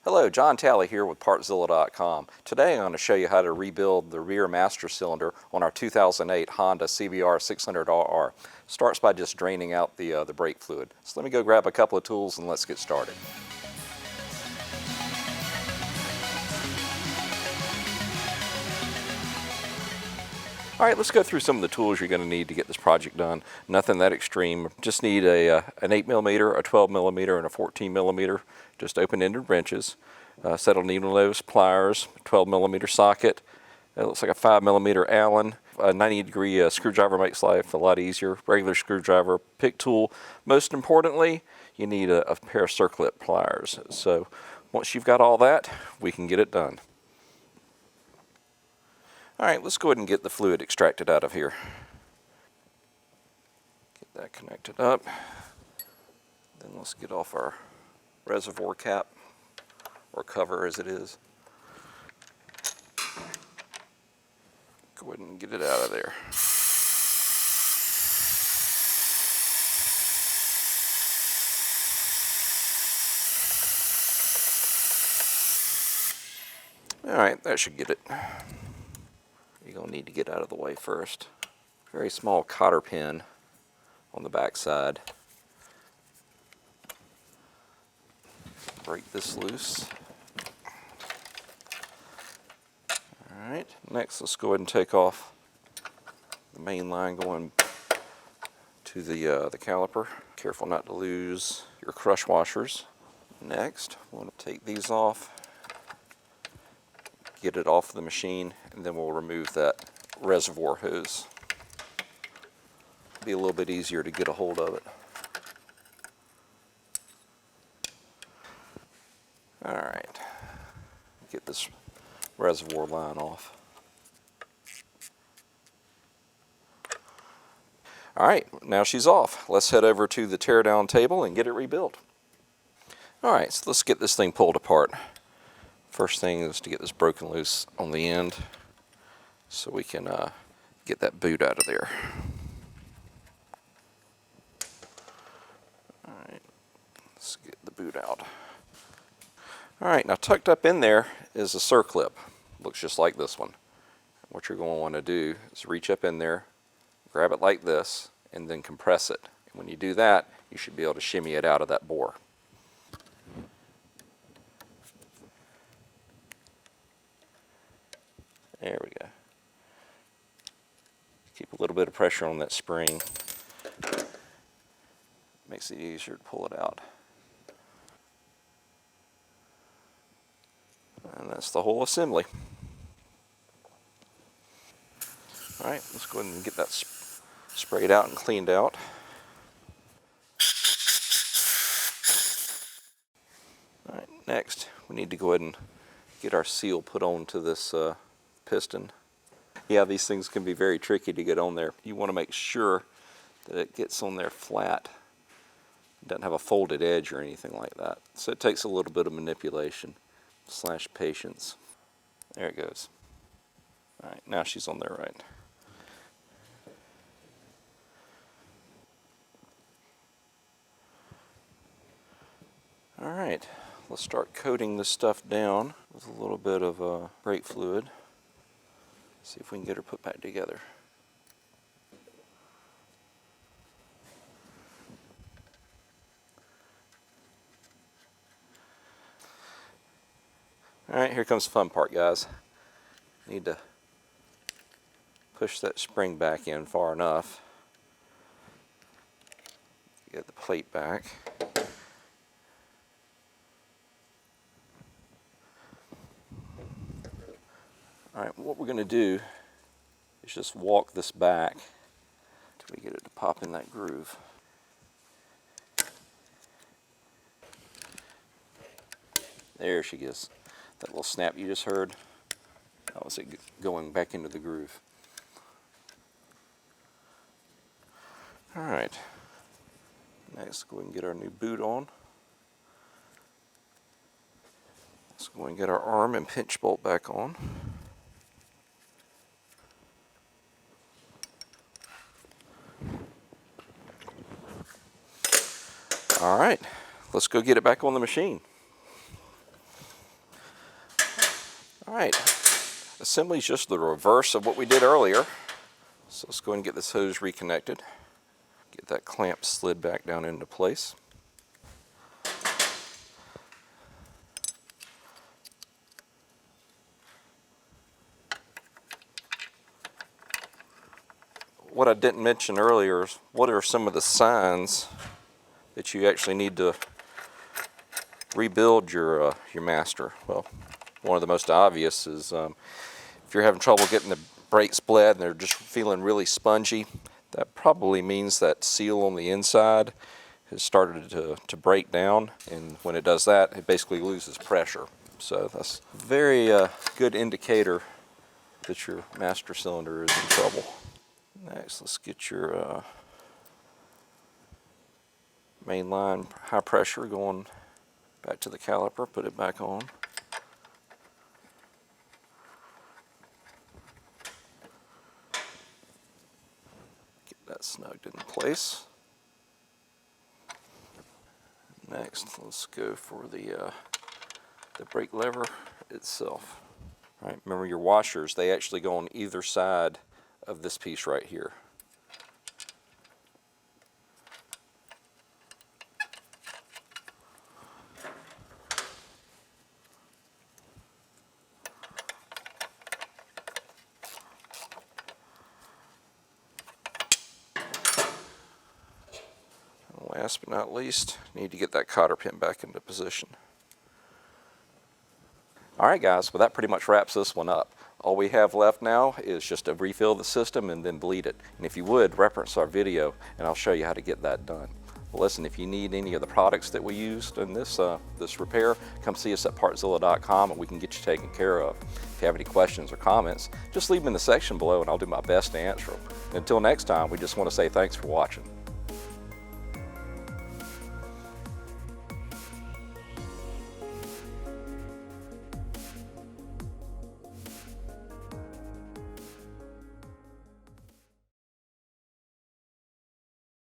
Hello, John Talley here with Partzilla.com. Today I'm going to show you how to rebuild the rear master cylinder on our 2008 Honda CBR600 RR. Starts by just draining out the brake fluid. So let me go grab a couple of tools and let's get started. All right, let's go through some of the tools you're going to need to get this project done. Nothing that extreme. Just need an 8mm, a 12mm, and a 14mm, just open-ended wrenches. Set of needle nose pliers, 12mm socket. It looks like a 5mm Allen. A 90-degree screwdriver makes life a lot easier. Regular screwdriver, pick tool. Most importantly, you need a pair of circlip pliers. So once you've got all that, we can get it done. All right, let's go ahead and get the fluid extracted out of here. Get that connected up. Then let's get off our reservoir cap, or cover as it is. Go ahead and get it out of there. All right, that should get it. You're going to need to get out of the way first. Very small cotter pin on the back side. Break this loose. Alright, next let's go ahead and take off the main line going to the caliper. Careful not to lose your crush washers. Next, we'll take these off, get it off the machine, and then we'll remove that reservoir hose. Be a little bit easier to get a hold of it. Alright, get this reservoir line off. Alright, now she's off. Let's head over to the teardown table and get it rebuilt. Alright, so let's get this thing pulled apart. First thing is to get this broken loose on the end so we can get that boot out of there. Alright, let's get the boot out. Alright, now tucked up in there is a circlip. Looks just like this one. What you're going to want to do is reach up in there, grab it like this, and then compress it. And when you do that, you should be able to shimmy it out of that bore. There we go. Keep a little bit of pressure on that spring. Makes it easier to pull it out. And that's the whole assembly. Alright, let's go ahead and get that sprayed out and cleaned out. Alright, next we need to go ahead and get our seal put onto this piston. Yeah, these things can be very tricky to get on there. You want to make sure that it gets on there flat. It doesn't have a folded edge or anything like that. So it takes a little bit of manipulation / patience. There it goes. Alright, now she's on there right. Alright, let's start coating this stuff down with a little bit of brake fluid. See if we can get her put back together. Alright, here comes the fun part, guys. Need to push that spring back in far enough. Get the plate back. Alright, what we're going to do is just walk this back until we get it to pop in that groove. There she is. That little snap you just heard, that was it going back into the groove. Alright, next go ahead and get our new boot on. Let's go ahead and get our arm and pinch bolt back on. Alright, let's go get it back on the machine. All right, assembly is just the reverse of what we did earlier. So let's go ahead and get this hose reconnected. Get that clamp slid back down into place. What I didn't mention earlier is what are some of the signs that you actually need to rebuild your master. Well, one of the most obvious is if you're having trouble getting the brakes bled and they're just feeling really spongy, that probably means that seal on the inside has started to break down, and when it does that, it basically loses pressure. So that's a very good indicator that your master cylinder is in trouble. Next, let's get your main line high pressure going back to the caliper, put it back on. Get that snugged in place. Next, let's go for the brake lever itself. All right, remember your washers, they actually go on either side of this piece right here. And last but not least, need to get that cotter pin back into position. Alright guys, well that pretty much wraps this one up. All we have left now is just to refill the system and then bleed it. And if you would, reference our video and I'll show you how to get that done. Well, listen, if you need any of the products that we used in this repair, come see us at Partzilla.com and we can get you taken care of. If you have any questions or comments, just leave them in the section below and I'll do my best to answer them. Until next time, we just want to say thanks for watching.